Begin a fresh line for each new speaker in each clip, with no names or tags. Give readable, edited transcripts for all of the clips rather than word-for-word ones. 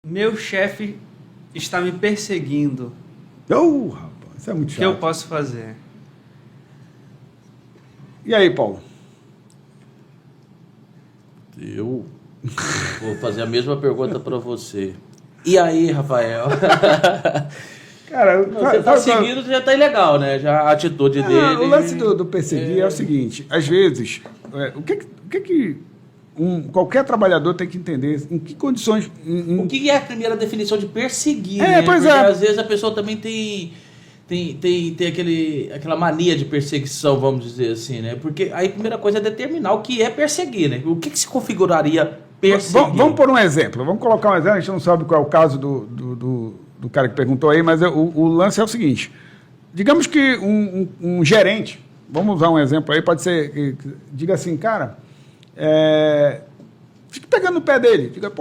Meu chefe está me perseguindo.
Rapaz, isso é muito
O
chato.
que eu posso fazer?
E aí, Paulo?
Eu vou fazer a mesma pergunta para você. E aí, Rafael?
Cara,
Você tá seguindo, já tá ilegal, né? Já a atitude dele...
O lance do perseguir é o seguinte, às vezes, o que qualquer trabalhar tem que entender, em que condições...
O que é a primeira definição de perseguir,
né?
Pois
Porque
às vezes a pessoa também tem aquela mania de perseguição, vamos dizer assim, né? Porque aí a primeira coisa é determinar o que é perseguir, né? O que se configuraria perseguir?
Vamos por um exemplo, vamos colocar um exemplo, a gente não sabe qual é o caso do cara que perguntou aí, mas o lance é o seguinte, digamos que um gerente, vamos usar um exemplo aí, pode ser, que diga assim, cara, fique pegando no pé dele, diga,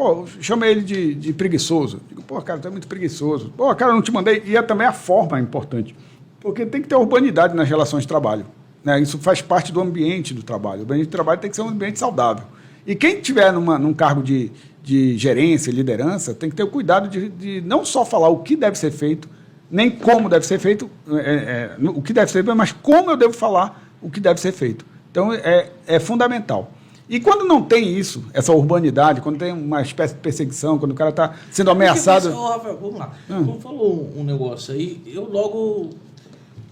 chama ele de preguiçoso, diga, cara, tu é muito preguiçoso, cara, eu não te mandei, e também a forma é importante, porque tem que ter urbanidade nas relações de trabalho, né? Isso faz parte do ambiente do trabalho, o ambiente de trabalho tem que ser um ambiente saudável, e quem estiver num cargo de gerência, liderança, tem que ter o cuidado de não só falar o que deve ser feito, nem como deve ser feito, o que deve ser feito, mas como eu devo falar o que deve ser feito. Então, é fundamental. E quando não tem isso, essa urbanidade, quando tem uma espécie de perseguição, quando o cara está sendo ameaçado...
Rafael, vamos lá. Como falou um negócio aí, eu logo...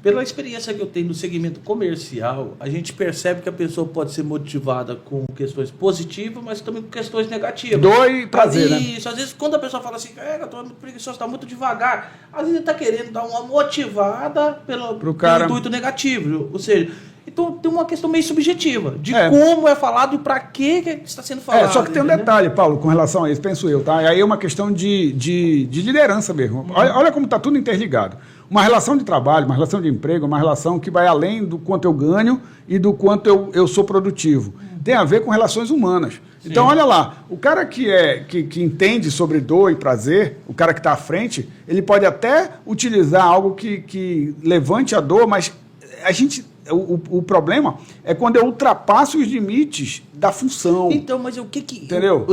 Pela experiência que eu tenho no segmento comercial, a gente percebe que a pessoa pode ser motivada com questões positivas, mas também com questões negativas.
Dor e prazer, né?
Isso, às vezes quando a pessoa fala assim, eu tô muito preguiçoso, está muito devagar, às vezes ele está querendo dar uma motivada pelo intuito negativo. Ou seja, então tem uma questão meio subjetiva, de como é falado e para que está sendo falado.
Só que tem um detalhe, Paulo, com relação a isso, penso eu, tá? E aí é uma questão de liderança mesmo. Olha como está tudo interligado. Uma relação de trabalho, uma relação de emprego, uma relação que vai além do quanto eu ganho e do quanto eu sou produtivo. Tem a ver com relações humanas. Sim. Então, olha lá, o cara que entende sobre dor e prazer, o cara que está à frente, ele pode até utilizar algo que levante a dor, mas o problema é quando eu ultrapasso os limites da função.
Então, mas o que...
Entendeu?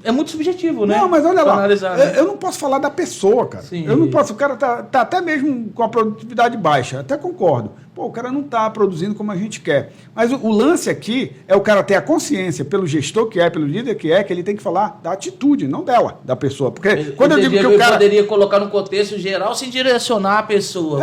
É muito subjetivo, né?
Não, mas olha lá,
analisar, né?
Eu não posso falar da pessoa, cara.
Sim.
Eu não posso, o cara tá até mesmo com a produtividade baixa, até concordo. O cara não está produzindo como a gente quer. Mas o lance aqui é o cara ter a consciência, pelo gestor que é, pelo líder que ele tem que falar da atitude, não dela, da pessoa. Porque quando eu digo que o cara...
poderia colocar no contexto geral sem direcionar a pessoa.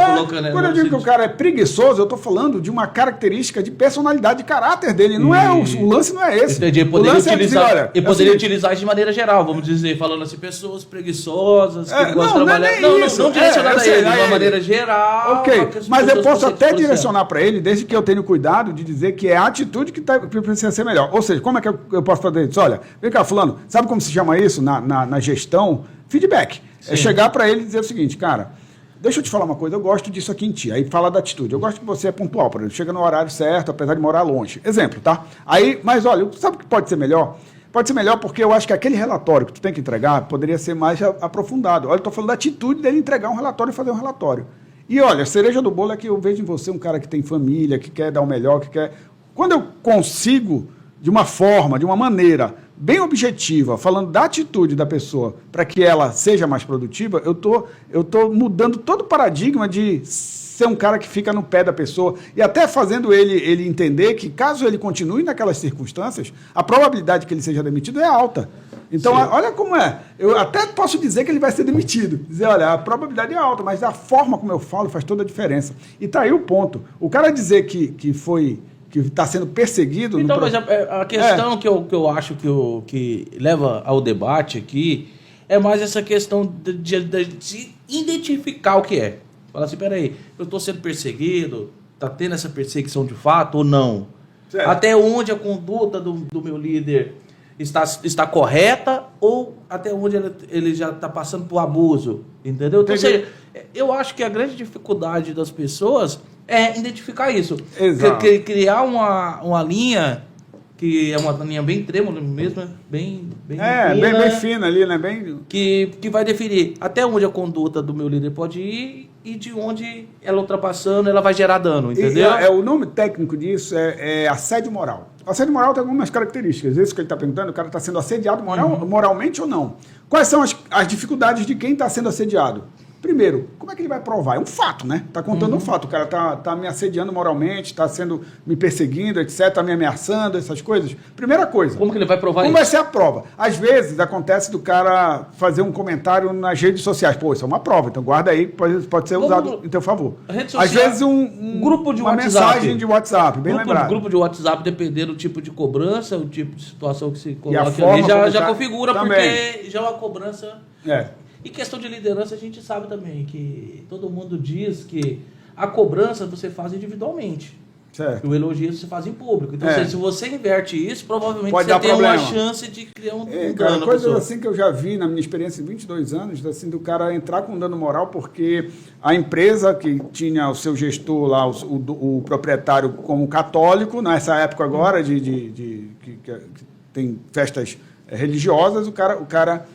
Quando eu digo que o cara é preguiçoso, eu estou falando de uma característica de personalidade, de caráter dele. Não é o lance não é esse.
Entendi.
Poderia
utilizar isso de maneira geral, vamos dizer, falando assim, pessoas preguiçosas, que gostam de trabalhar.
Não
direcionar a ele, de uma maneira geral.
Ok, mas eu posso até direcionar para ele, desde que eu tenha cuidado de dizer que é a atitude que precisa ser melhor. Ou seja, como é que eu posso fazer isso? Olha, vem cá, fulano, sabe como se chama isso na gestão? Feedback. Sim. É chegar para ele e dizer o seguinte, cara, deixa eu te falar uma coisa, eu gosto disso aqui em ti. Aí fala da atitude. Eu gosto que você é pontual, por exemplo, chega no horário certo, apesar de morar longe. Exemplo, tá? Aí, mas olha, sabe o que pode ser melhor? Pode ser melhor porque eu acho que aquele relatório que tu tem que entregar poderia ser mais aprofundado. Olha, eu estou falando da atitude dele entregar um relatório e fazer um relatório. E olha, a cereja do bolo é que eu vejo em você um cara que tem família, que quer dar o melhor, que quer... Quando eu consigo, de uma forma, de uma maneira bem objetiva, falando da atitude da pessoa para que ela seja mais produtiva, eu tô mudando todo o paradigma de ser um cara que fica no pé da pessoa e até fazendo ele entender que, caso ele continue naquelas circunstâncias, a probabilidade que ele seja demitido é alta. Então, olha como é. Eu até posso dizer que ele vai ser demitido. Dizer, olha, a probabilidade é alta, mas a forma como eu falo faz toda a diferença. E está aí o ponto. O cara dizer que está sendo perseguido...
Então, mas a questão que eu acho que leva ao debate aqui é mais essa questão de identificar o que é. Fala assim, peraí, eu estou sendo perseguido, está tendo essa perseguição de fato ou não? Certo. Até onde a conduta do meu líder está correta ou até onde ele já está passando por abuso, entendeu? Então, ou seja, eu acho que a grande dificuldade das pessoas é identificar isso.
Exato.
Criar uma linha que é uma linha bem trêmula mesmo, bem
fina ali, né?
Que vai definir até onde a conduta do meu líder pode ir e de onde ela ultrapassando, ela vai gerar dano, entendeu?
O nome técnico disso é assédio moral. O assédio moral tem algumas características. Isso que ele está perguntando, o cara está sendo assediado moralmente ou não? Quais são as dificuldades de quem está sendo assediado? Primeiro, como é que ele vai provar? É um fato, né? Está contando um fato. O cara está me assediando moralmente, está me perseguindo, etc., está me ameaçando, essas coisas. Primeira coisa.
Como que ele vai provar
Como
isso?
vai ser a prova? Às vezes acontece do cara fazer um comentário nas redes sociais. Pô, isso é uma prova, então guarda aí, pode ser usado em teu favor.
Rede social,
às vezes
grupo de
uma
WhatsApp.
mensagem de WhatsApp, bem lembrado.
Grupo de WhatsApp, dependendo do tipo de cobrança, o tipo de situação que se coloca
forma
ali,
como
já
tá
configura,
também.
porque já é uma cobrança...
É.
E questão de liderança, a gente sabe também que todo mundo diz que a cobrança você faz individualmente.
Certo.
E o elogio você faz em público. Então,
É.
se você inverte isso, provavelmente
Pode
você
dar
tem
problema.
uma chance de criar um
Cara,
dano na
coisas
pessoa.
assim que eu já vi na minha experiência de 22 anos, assim, do cara entrar com dano moral porque a empresa que tinha o seu gestor lá, o proprietário como católico, nessa época agora que tem festas religiosas, o cara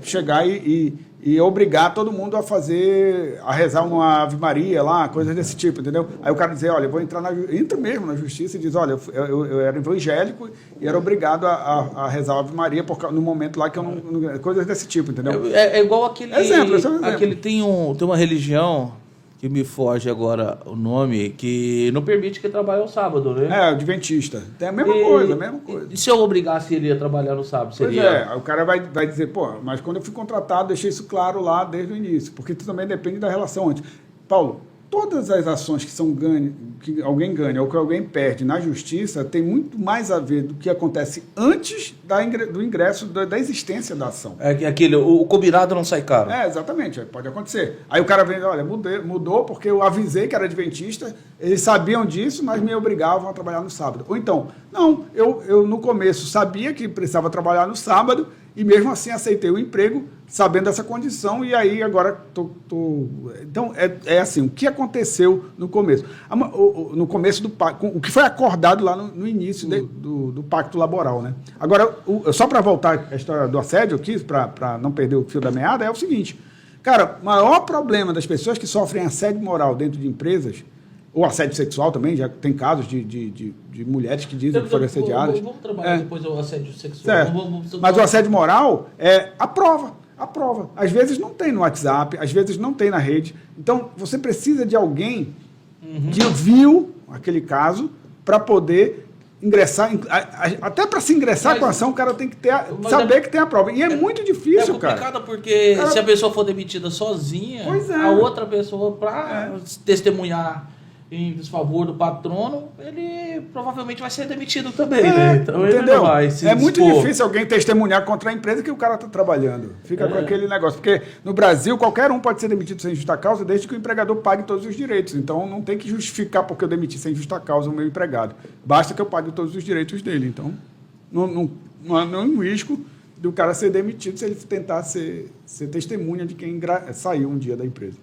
chegar e obrigar todo mundo a rezar uma Ave Maria lá, coisas desse tipo, entendeu? Aí o cara dizer, olha, eu vou entrar entra mesmo na justiça e diz, olha, eu era evangélico e era obrigado a rezar a Ave Maria no momento lá que eu não... Coisas desse tipo, entendeu?
É igual aquele...
Exemplo, esse é um exemplo.
Aquele tem uma religião, que me foge agora o nome, que não permite que trabalhe ao sábado, né?
É, adventista. Tem a mesma coisa, a mesma coisa.
E se eu obrigasse ele a trabalhar no sábado,
Pois
seria...
é, o cara vai dizer, pô, mas quando eu fui contratado, deixei isso claro lá desde o início, porque isso também depende da relação antes. Paulo, todas as ações que alguém ganha ou que alguém perde na justiça tem muito mais a ver do que acontece antes do ingresso, da existência da ação.
É aquele, o combinado não sai caro.
É, exatamente, pode acontecer. Aí o cara vem, olha, mudou porque eu avisei que era adventista, eles sabiam disso, mas me obrigavam a trabalhar no sábado. Ou então, não, eu no começo sabia que precisava trabalhar no sábado e mesmo assim aceitei o emprego sabendo dessa condição e aí agora Então, é assim, o que aconteceu no começo? No começo do pacto, o que foi acordado lá no início do pacto laboral, né? Agora, só para voltar à história do assédio aqui, para não perder o fio da meada, é o seguinte, cara, o maior problema das pessoas que sofrem assédio moral dentro de empresas, ou assédio sexual também, já tem casos de mulheres que dizem que foram assediadas.
Vamos trabalhar depois o assédio sexual.
Certo. Mas o assédio moral é a prova. Às vezes não tem no WhatsApp, às vezes não tem na rede. Então, você precisa de alguém que viu aquele caso para poder ingressar. Até para se ingressar com a ação, o cara tem que saber que tem a prova. E é muito difícil, cara.
É complicado porque se a pessoa for demitida sozinha, a outra pessoa, para testemunhar em desfavor do patrono, ele provavelmente vai ser demitido também, né? Então
entendeu?
Ele não vai se
muito
dispor.
difícil alguém testemunhar contra a empresa que o cara está trabalhando. Fica com aquele negócio. Porque no Brasil, qualquer um pode ser demitido sem justa causa, desde que o empregador pague todos os direitos. Então, não tem que justificar porque eu demiti sem justa causa o meu empregado. Basta que eu pague todos os direitos dele. Então, não há um risco do cara ser demitido se ele tentar ser testemunha de quem saiu um dia da empresa.